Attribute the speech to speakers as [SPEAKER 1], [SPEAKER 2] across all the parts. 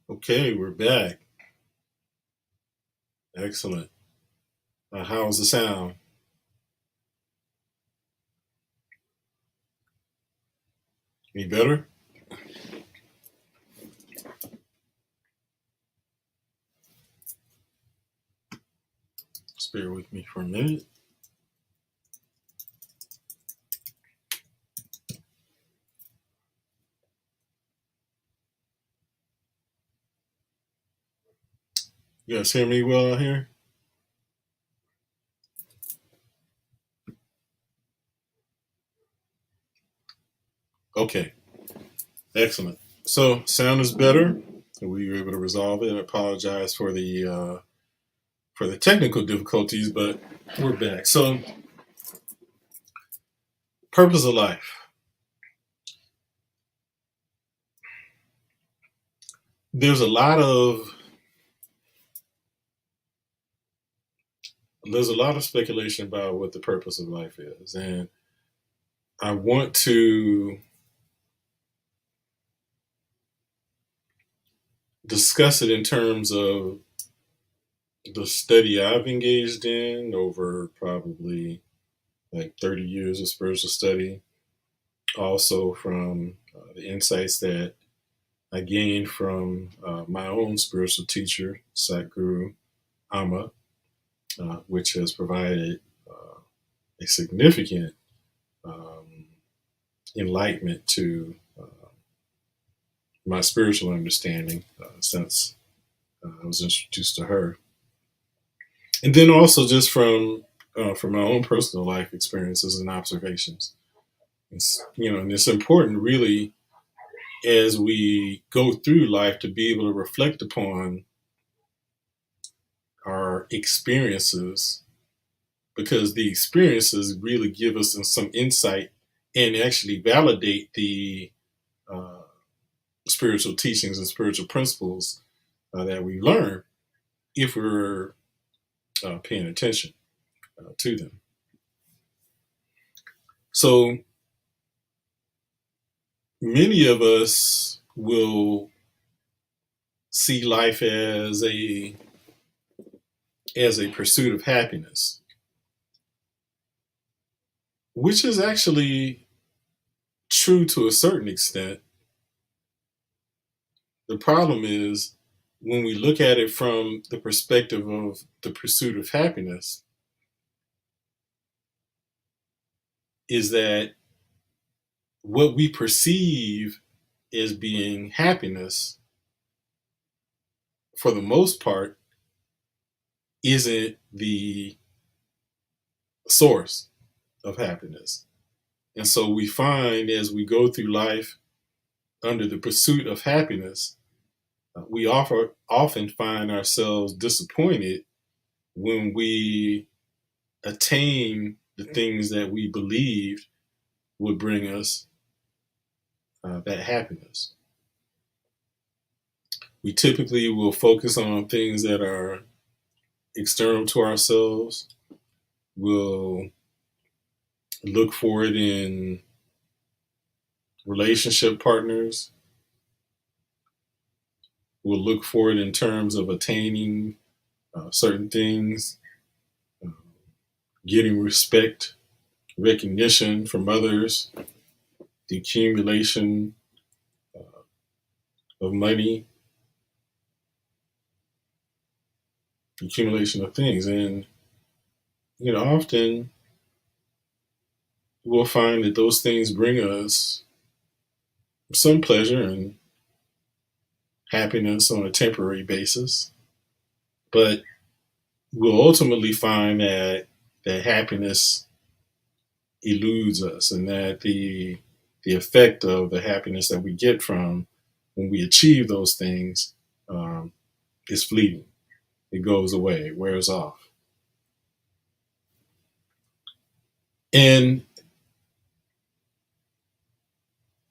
[SPEAKER 1] Okay, we're back. Excellent. How's the sound? Any better? Just bear with me for a minute. You guys hear me well out here? Okay, excellent. So sound is better. We were able to resolve it. I apologize for the technical difficulties, but we're back. So, purpose of life. There's a lot of there's a lot of speculation about what the purpose of life is, and I want to discuss it in terms of the study I've engaged in over probably like 30 years of spiritual study. Also, from the insights that I gained from my own spiritual teacher, Satguru Amma, which has provided a significant um, enlightenment to my spiritual understanding since I was introduced to her. And then also just from my own personal life experiences and observations. And it's important really as we go through life to be able to reflect upon our experiences because the experiences really give us some insight and actually validate the uh, spiritual teachings and spiritual principles that we learn if we're paying attention to them. So many of us will see life as a pursuit of happiness, which is actually true to a certain extent. The problem is when we look at it from the perspective of the pursuit of happiness, is that what we perceive as being happiness, for the most part, isn't the source of happiness. And so we find as we go through life under the pursuit of happiness, often find ourselves disappointed when we attain the things that we believed would bring us that happiness. We typically will focus on things that are external to ourselves. We'll look for it in relationship partners. We'll look for it in terms of attaining certain things, uh, getting respect, recognition from others, the accumulation of money, accumulation of things. And, often we'll find that those things bring us some pleasure and happiness on a temporary basis. But we'll ultimately find that happiness eludes us and that the effect of the happiness that we get from when we achieve those things um, is fleeting. It goes away, it wears off. And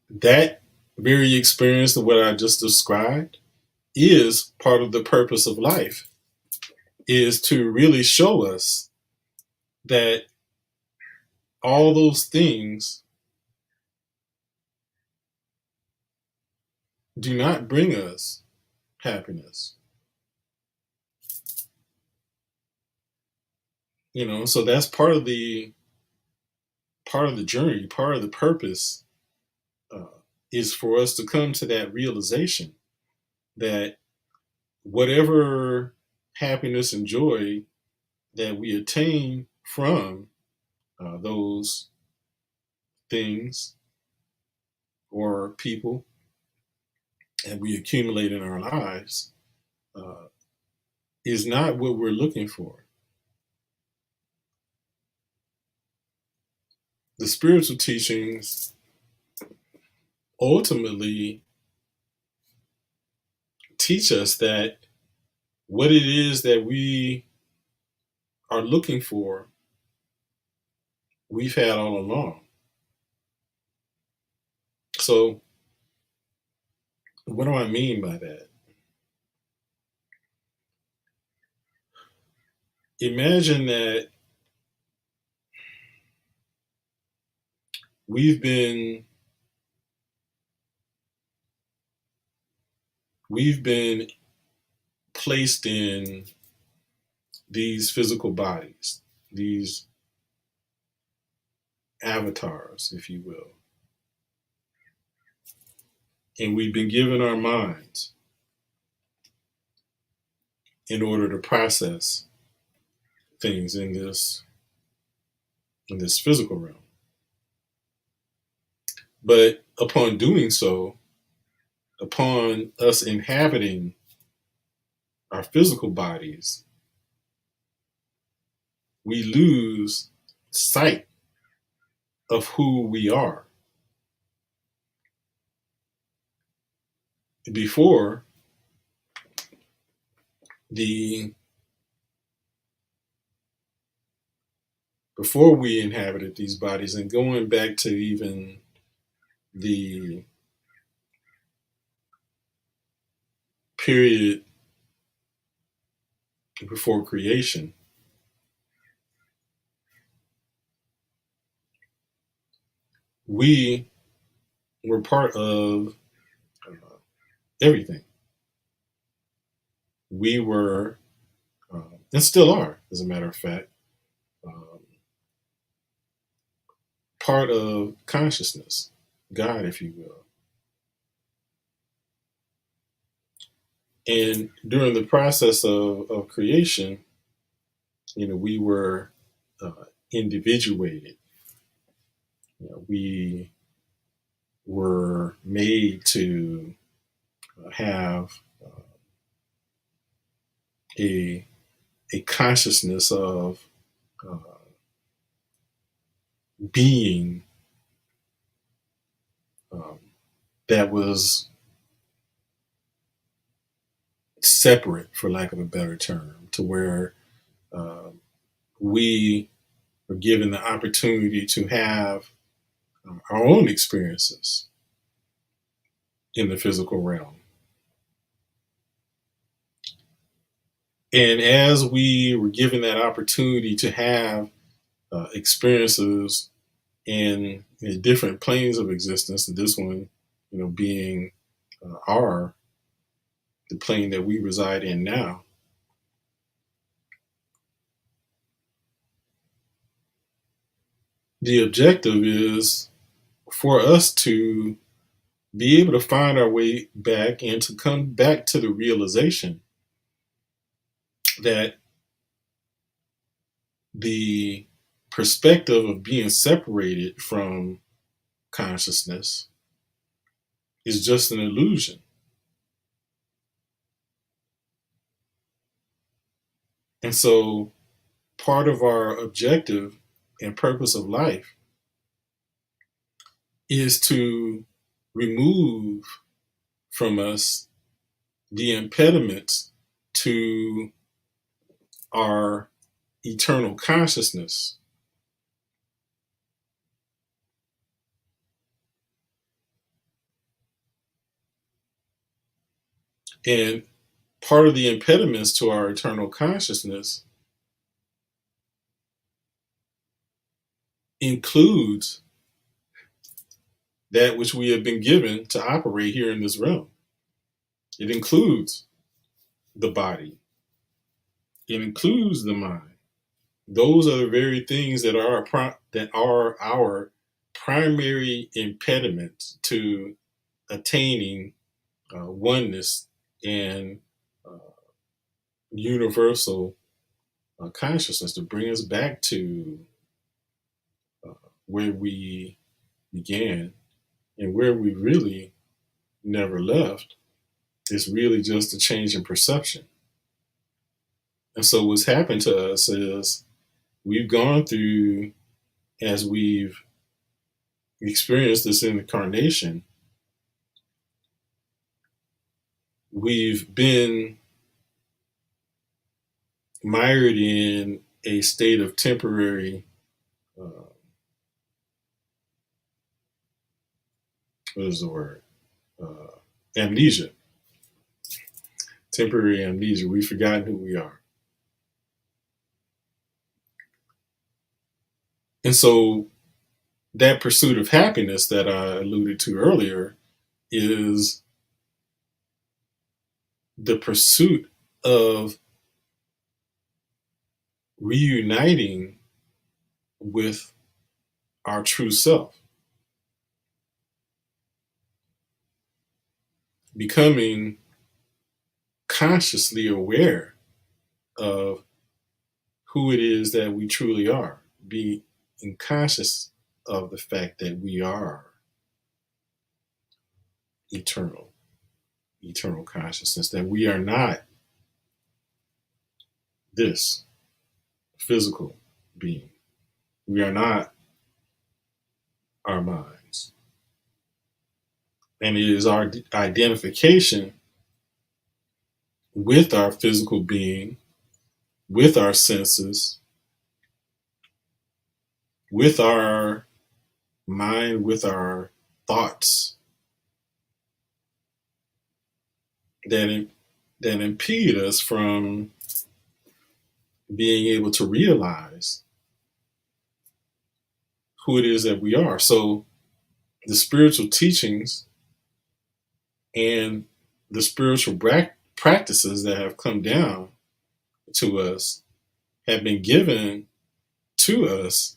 [SPEAKER 1] that very experience of what I just described is part of the purpose of life, is to really show us that all those things do not bring us happiness. So that's part of the journey, part of the purpose, uh, is for us to come to that realization that whatever happiness and joy that we attain from those things or people that we accumulate in our lives uh, is not what we're looking for. The spiritual teachings ultimately teach us that what it is that we are looking for, we've had all along. So, what do I mean by that? Imagine that we've been we've been placed in these physical bodies, these avatars, if you will, and we've been given our minds in order to process things in this physical realm. But upon doing so, upon us inhabiting our physical bodies, we lose sight of who we are. Before the before we inhabited these bodies, and going back to even the period before creation, we were part of everything. We were, and still are, as a matter of fact, um, part of consciousness, God, if you will. And during the process of creation, we were uh, individuated. We were made to have a a consciousness of uh, being, um, that was separate, for lack of a better term, to where uh, we were given the opportunity to have our own experiences in the physical realm. And as we were given that opportunity to have experiences in different planes of existence, and this one, being our the plane that we reside in now, the objective is for us to be able to find our way back and to come back to the realization that the perspective of being separated from consciousness is just an illusion. And so part of our objective and purpose of life is to remove from us the impediments to our eternal consciousness. And part of the impediments to our eternal consciousness includes that which we have been given to operate here in this realm. It includes the body. It includes the mind. Those are the very things that are our primary impediments to attaining oneness and uh, universal consciousness, to bring us back to uh, where we began and where we really never left. Is really just a change in perception. And so what's happened to us is we've gone through, as we've experienced this incarnation, we've been mired in a state of temporary, uh, what is the word? Amnesia. Temporary amnesia. We've forgotten who we are. And so that pursuit of happiness that I alluded to earlier is the pursuit of reuniting with our true self, becoming consciously aware of who it is that we truly are, being conscious of the fact that we are eternal, eternal consciousness, that we are not this physical being. We are not our minds. And it is our identification with our physical being, with our senses, with our mind, with our thoughts that that impede us from being able to realize who it is that we are. So the spiritual teachings and the spiritual practices that have come down to us have been given to us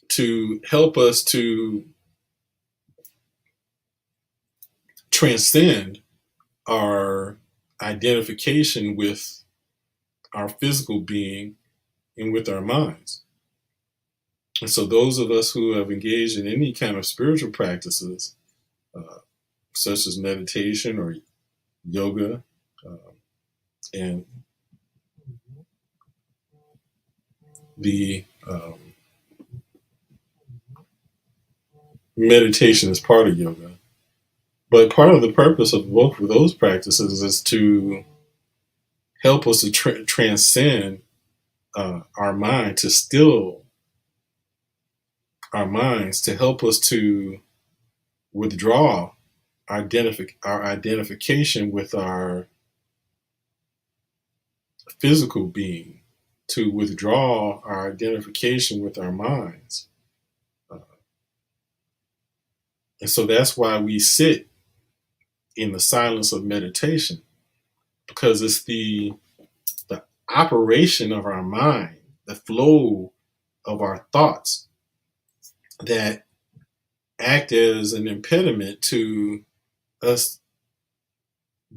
[SPEAKER 1] to help us to transcend our identification with our physical being and with our minds. And so those of us who have engaged in any kind of spiritual practices, uh, such as meditation or yoga, and the meditation is part of yoga. But part of the purpose of both of those practices is to help us to transcend our mind, to still our minds, to help us to withdraw our identification with our physical being, to withdraw our identification with our minds. Uh, and so that's why we sit in the silence of meditation, because it's the operation of our mind, the flow of our thoughts that act as an impediment to us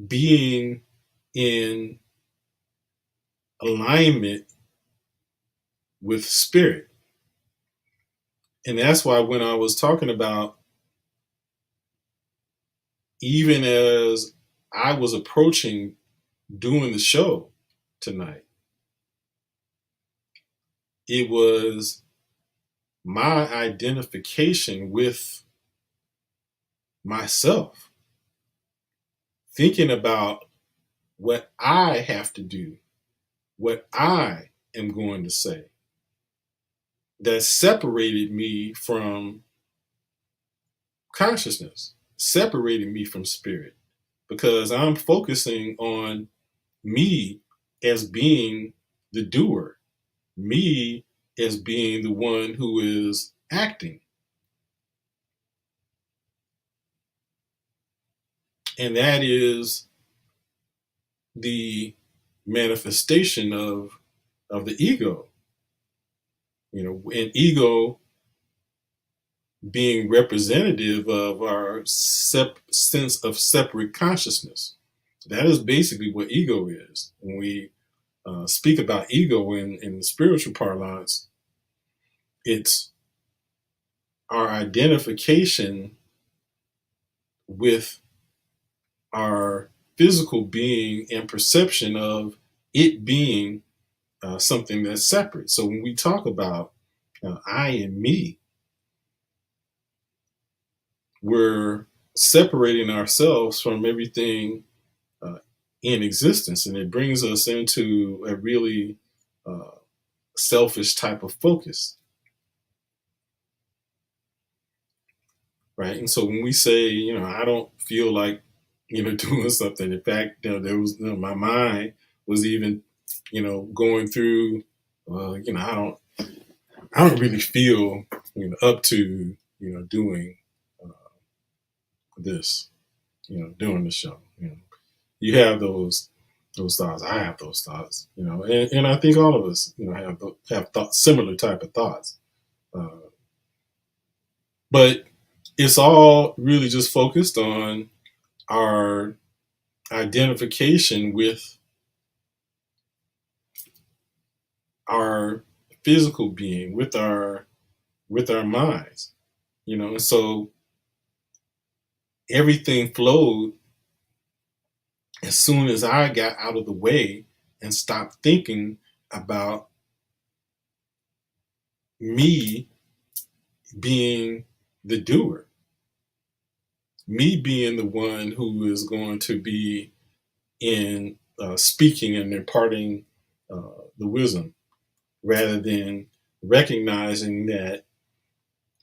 [SPEAKER 1] being in alignment with spirit. And that's why when I was talking about, even as I was approaching doing the show tonight, it was my identification with myself, thinking about what I have to do, what I am going to say, that separated me from consciousness, separated me from spirit, because I'm focusing on me as being the doer, me as being the one who is acting. And that is the manifestation of the ego, and ego being representative of our sense of separate consciousness. That is basically what ego is. When we speak about ego in the spiritual parlance, it's our identification with our physical being and perception of it being something that's separate. So when we talk about I and me, we're separating ourselves from everything uh, in existence, and it brings us into a really uh, selfish type of focus, right? And so when we say, I don't feel like, doing something. In fact, there was, my mind was even, going through, I don't really feel, up to, doing uh, this, doing the show. You have those thoughts. I have those thoughts, and I think all of us, have similar type of thoughts. Uh, but it's all really just focused on our identification with our physical being, with our minds, and so everything flowed as soon as I got out of the way and stopped thinking about me being the doer, me being the one who is going to be in speaking and imparting the wisdom, rather than recognizing that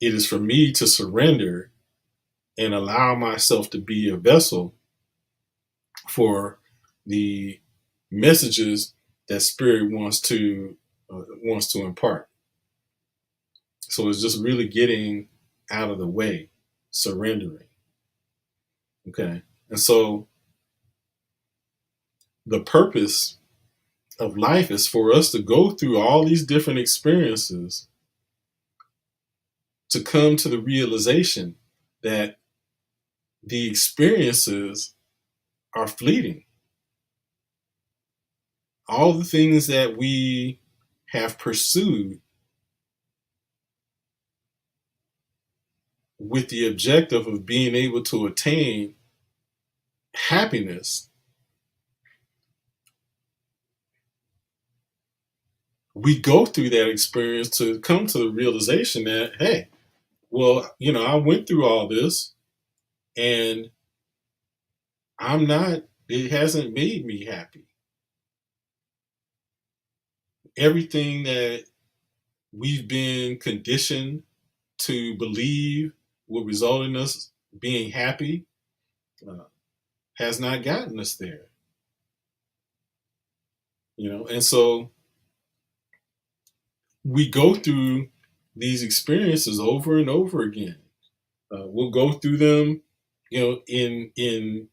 [SPEAKER 1] it is for me to surrender and allow myself to be a vessel for the messages that spirit wants to impart. So it's just really getting out of the way, surrendering. Okay. And so the purpose of life is for us to go through all these different experiences to come to the realization that the experiences are fleeting. All the things that we have pursued with the objective of being able to attain happiness, we go through that experience to come to the realization that, hey, well, I went through all this and it hasn't made me happy. Everything that we've been conditioned to believe will result in us being happy uh, has not gotten us there, and so we go through these experiences over and over again. We'll go through them, in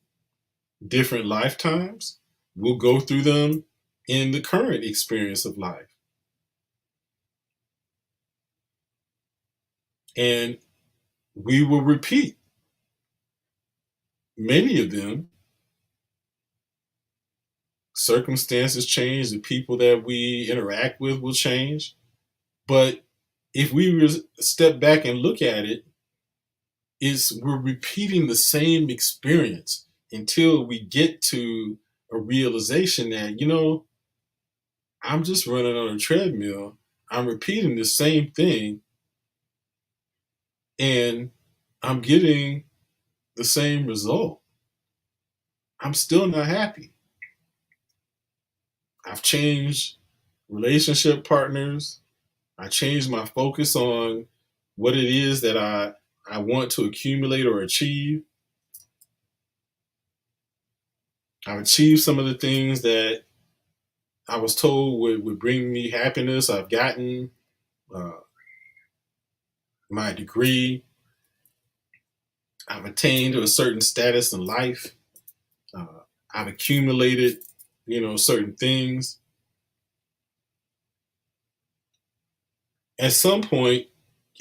[SPEAKER 1] different lifetimes. We'll go through them in the current experience of life. And we will repeat many of them. Circumstances change, the people that we interact with will change. But if we step back and look at it, we're repeating the same experience until we get to a realization that, I'm just running on a treadmill. I'm repeating the same thing and I'm getting the same result. I'm still not happy. I've changed relationship partners. I changed my focus on what it is that I want to accumulate or achieve. I've achieved some of the things that I was told would bring me happiness. I've gotten uh, my degree. I've attained to a certain status in life. Uh, I've accumulated certain things, at some point,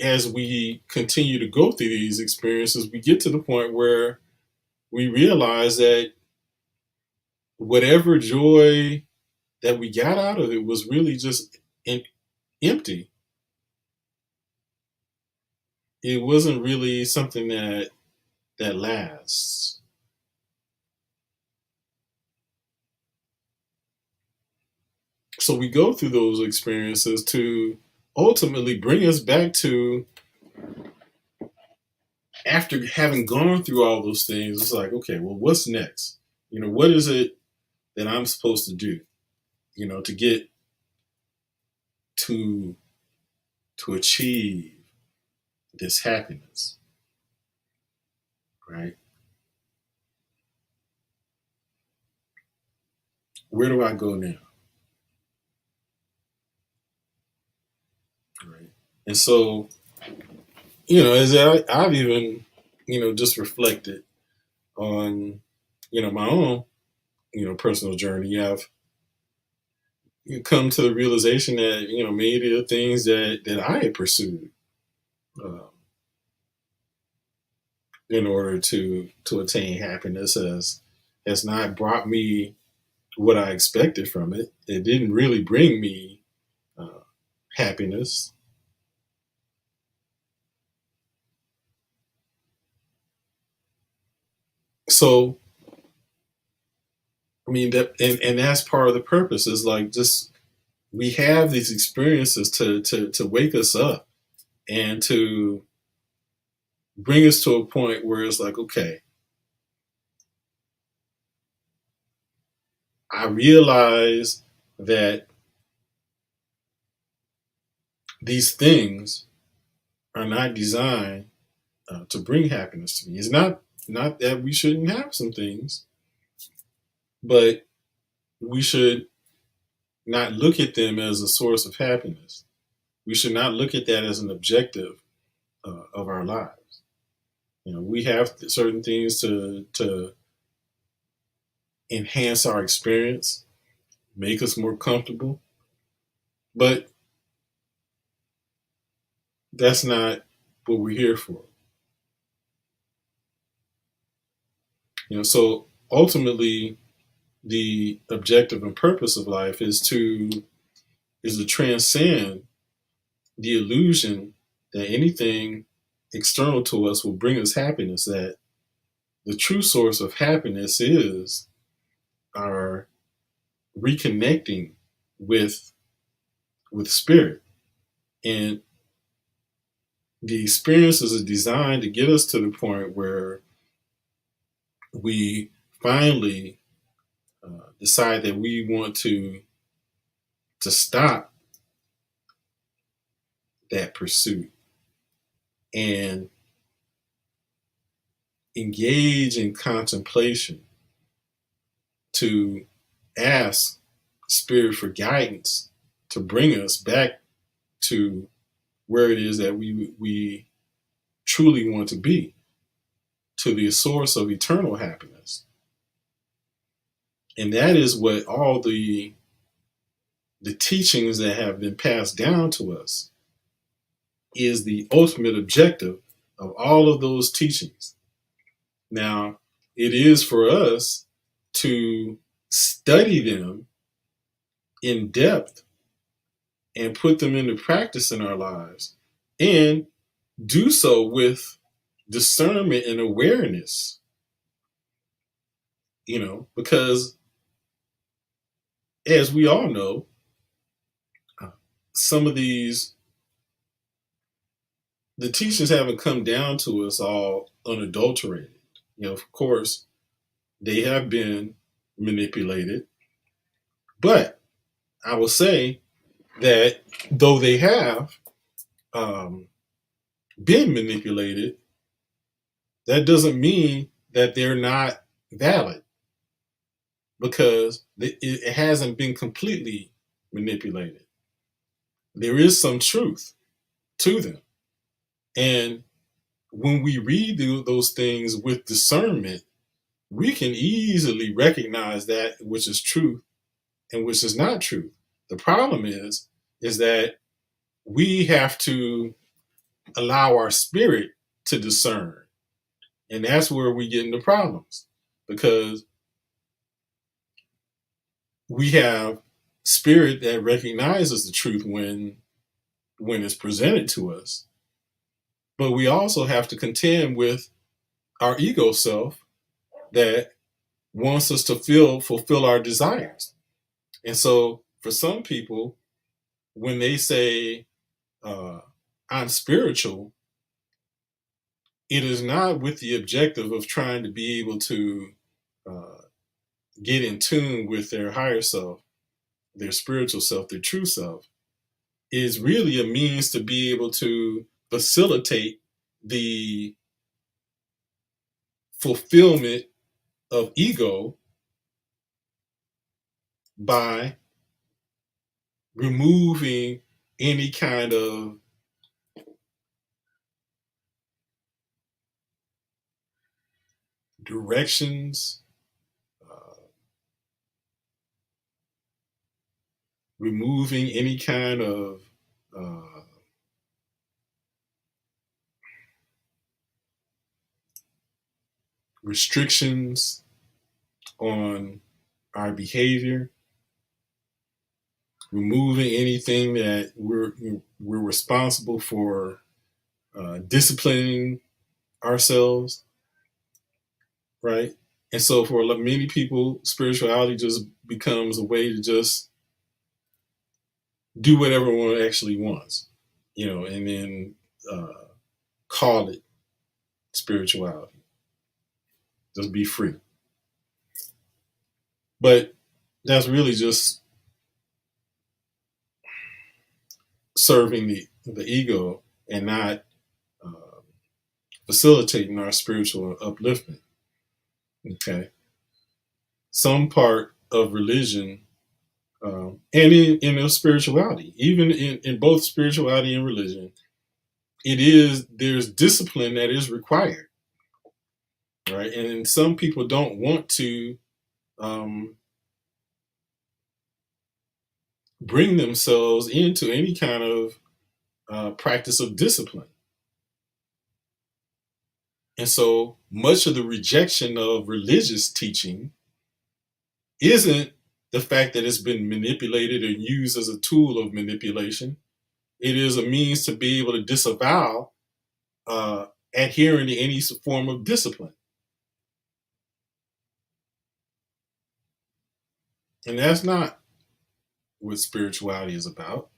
[SPEAKER 1] as we continue to go through these experiences, we get to the point where we realize that whatever joy that we got out of it was really just empty. It wasn't really something that lasts. So we go through those experiences to ultimately bring us back to, after having gone through all those things, it's like, okay, well, what's next? What is it that I'm supposed to do, to get to achieve this happiness, right? Where do I go now? Right. And so, as I've even, just reflected on, my own, personal journey, I've come to the realization that, many of the things that I had pursued, um, in order to attain happiness has not brought me what I expected from it. It didn't really bring me uh, happiness. So, I mean, and that's part of the purpose, is like, just we have these experiences to wake us up and to bring us to a point where it's like, okay, I realize that these things are not designed to bring happiness to me. It's not that we shouldn't have some things, but we should not look at them as a source of happiness. We should not look at that as an objective of our lives. We have certain things to enhance our experience, make us more comfortable, but that's not what we're here for. So ultimately, the objective and purpose of life is to transcend the illusion that anything external to us will bring us happiness. That the true source of happiness is our reconnecting with spirit, and the experiences are designed to get us to the point where we finally decide that we want to stop that pursuit and engage in contemplation, to ask spirit for guidance to bring us back to where it is that we truly want to be, to the source of eternal happiness. And that is what all the teachings that have been passed down to us, is the ultimate objective of all of those teachings. Now, it is for us to study them in depth and put them into practice in our lives, and do so with discernment and awareness, because, as we all know, some of the teachings haven't come down to us all unadulterated. Of course, they have been manipulated, but I will say that though they have um, been manipulated, that doesn't mean that they're not valid, because it hasn't been completely manipulated. There is some truth to them. And when we read those things with discernment, we can easily recognize that which is truth and which is not truth. The problem is that we have to allow our spirit to discern. And that's where we get into problems, because we have spirit that recognizes the truth when it's presented to us. But we also have to contend with our ego self that wants us to fulfill our desires. And so for some people, when they say, I'm spiritual, it is not with the objective of trying to be able to uh, get in tune with their higher self, their spiritual self, their true self. It is really a means to be able to facilitate the fulfillment of ego by removing any kind of directions, uh, removing any kind of uh, restrictions on our behavior, removing anything that we're responsible for disciplining ourselves, right? And so for many people, spirituality just becomes a way to just do whatever one actually wants, and then uh, call it spirituality. Just be free. But that's really just serving the ego and not uh, facilitating our spiritual upliftment. Okay. Some part of religion, and in spirituality, even in both spirituality and religion, there's discipline that is required, right? And some people don't want to um, bring themselves into any kind of practice of discipline. And so much of the rejection of religious teaching isn't the fact that it's been manipulated and used as a tool of manipulation. It is a means to be able to disavow uh, adhering to any form of discipline. And that's not what spirituality is about.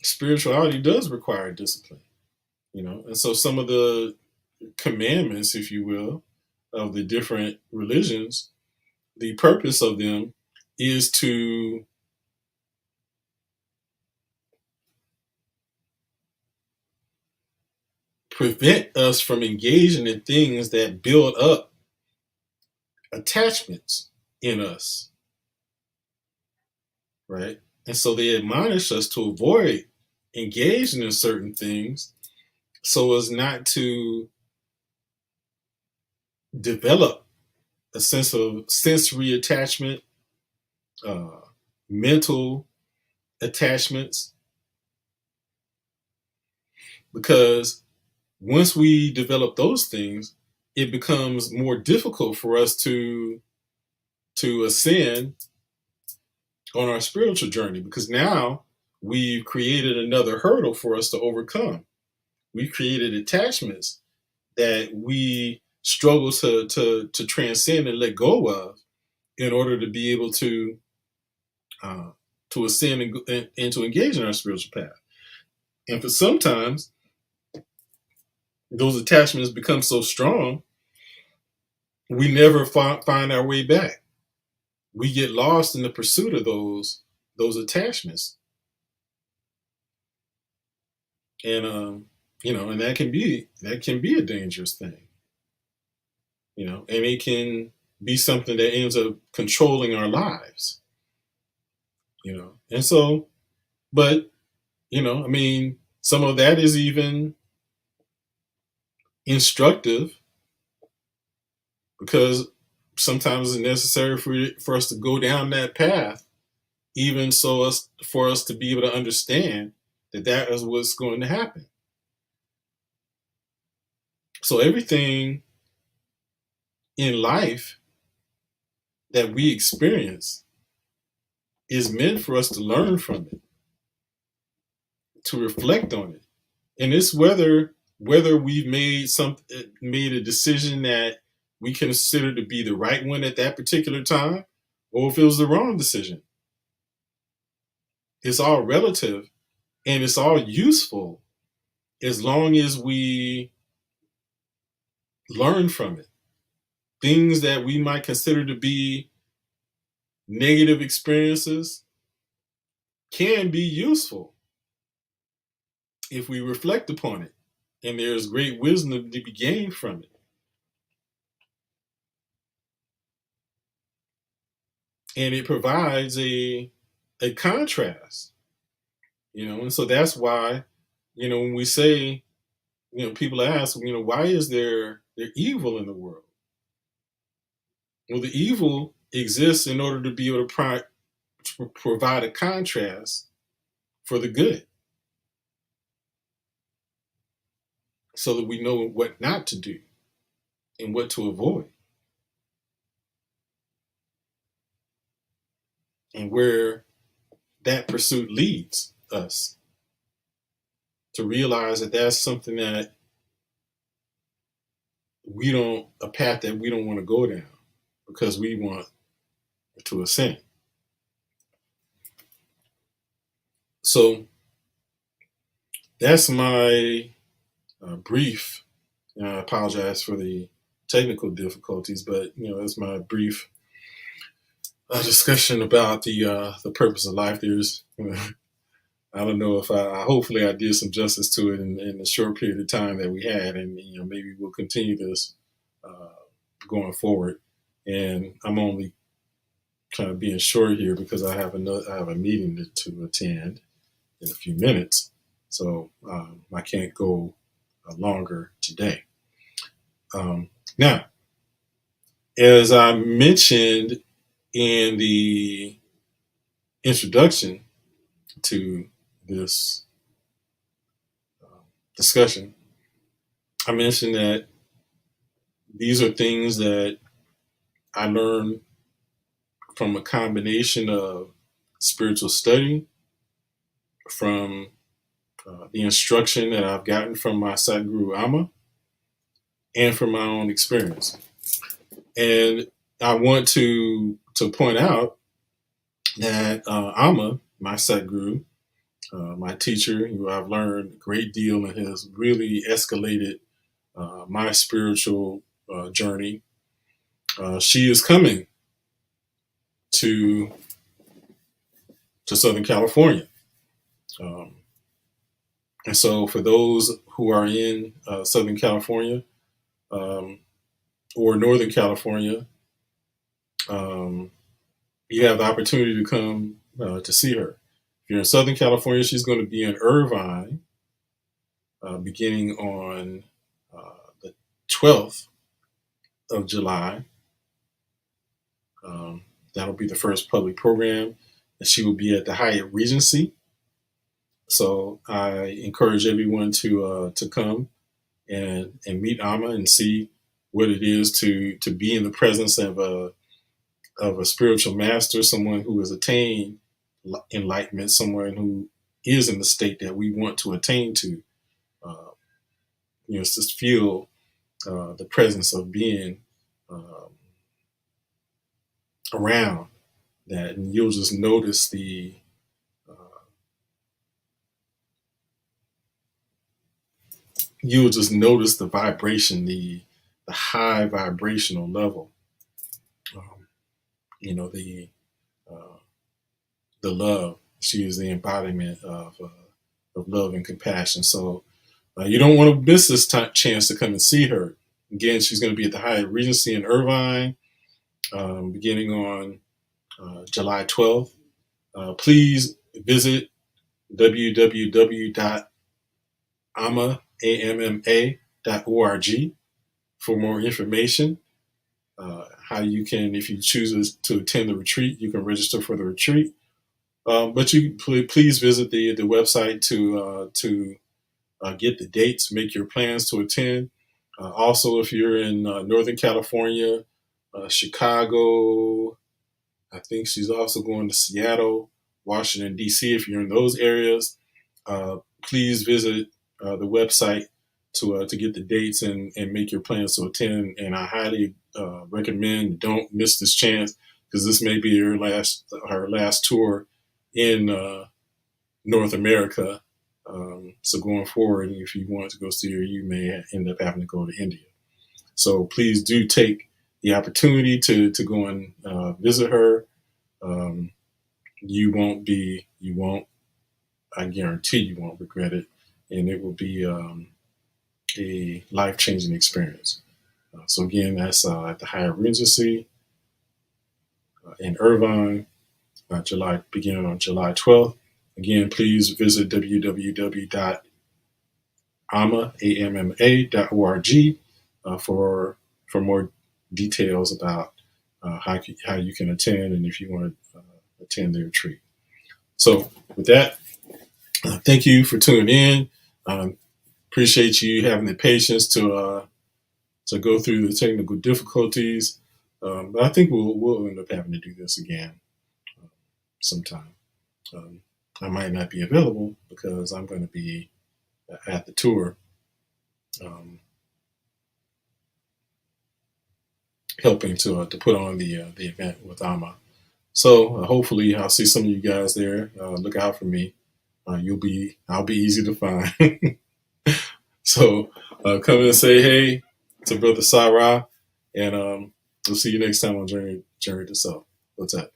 [SPEAKER 1] Spirituality does require discipline, and so some of the commandments, if you will, of the different religions, the purpose of them is to prevent us from engaging in things that build up attachments in us, right? And so they admonish us to avoid engaging in certain things so as not to develop a sense of sensory attachment, uh, mental attachments, because once we develop those things, it becomes more difficult for us to ascend on our spiritual journey, because now we've created another hurdle for us to overcome. We've created attachments that we struggle to transcend and let go of in order to be able uh, to ascend and to engage in our spiritual path. And for sometimes those attachments become so strong, we never find our way back. We get lost in the pursuit of those attachments, and and that can be a dangerous thing, and it can be something that ends up controlling our lives, and so, but I mean, some of that is even instructive, because sometimes it's necessary for us to go down that path, even for us to be able to understand that that is what's going to happen. So everything in life that we experience is meant for us to learn from it, to reflect on it. And it's whether we've made a decision that we consider to be the right one at that particular time, or if it was the wrong decision. It's all relative, and it's all useful as long as we learn from it. Things that we might consider to be negative experiences can be useful if we reflect upon it, and there's great wisdom to be gained from it. And it provides a contrast, and so that's why, when we say, people ask, why is there evil in the world? Well, the evil exists in order to be able to provide a contrast for the good, so that we know what not to do and what to avoid, and where that pursuit leads us to realize that that's something that a path that we don't want to go down, because we want to ascend. So that's my brief. I apologize for the technical difficulties, but that's my brief discussion about the purpose of life. There's, I don't know if hopefully I did some justice to it in the short period of time that we had, and maybe we'll continue this going forward. And I'm only kind of being short here because I have a meeting to attend in a few minutes, so I can't go longer today. Now, as I mentioned in the introduction to this discussion, I mentioned that these are things that I learned from a combination of spiritual study, from the instruction that I've gotten from my Sadhguru Amma, and from my own experience. And I want to point out that Amma, my Sadhguru, my teacher, who I've learned a great deal and has really escalated my spiritual journey, she is coming to Southern California. And so for those who are in Southern California or Northern California, you have the opportunity to come to see her. If you're in Southern California, she's going to be in Irvine beginning on the 12th of July. That'll be the first public program, and she will be at the Hyatt Regency. So I encourage everyone to come and meet Amma and see what it is to be in the presence of a spiritual master, someone who has attained enlightenment, someone who is in the state that we want to attain to. Just feel the presence of being around that, and you'll just notice the vibration, the high vibrational level. The love. She is the embodiment of love and compassion. So you don't want to miss this chance to come and see her. Again, she's going to be at the Hyatt Regency in Irvine, beginning on July 12th. Please visit www.amma.org for more information. how you can, if you choose to attend the retreat, you can register for the retreat. But you please visit the website to get the dates, make your plans to attend. Also, if you're in Northern California, Chicago, I think she's also going to Seattle, Washington, D.C. If you're in those areas, please visit the website to get the dates and make your plans to attend. And I highly recommend don't miss this chance because this may be her last tour in North America. So going forward, if you want to go see her, you may end up having to go to India. So please do take the opportunity to go and visit her. Um, you won't, I guarantee you won't regret it. And it will be a life changing experience. So again, that's at the Hyatt Regency in Irvine, beginning on July 12th. Again, please visit www.amma.org for more details about how you can attend and if you want to attend the retreat. So with that, thank you for tuning in. Appreciate you having the patience to go through the technical difficulties. But I think we'll end up having to do this again sometime. I might not be available because I'm going to be at the tour, helping to put on the event with Amma. So hopefully I'll see some of you guys there. Look out for me. I'll be easy to find. So come in and say hey to Brother Sarah, and we'll see you next time on Journey to Self. What's that?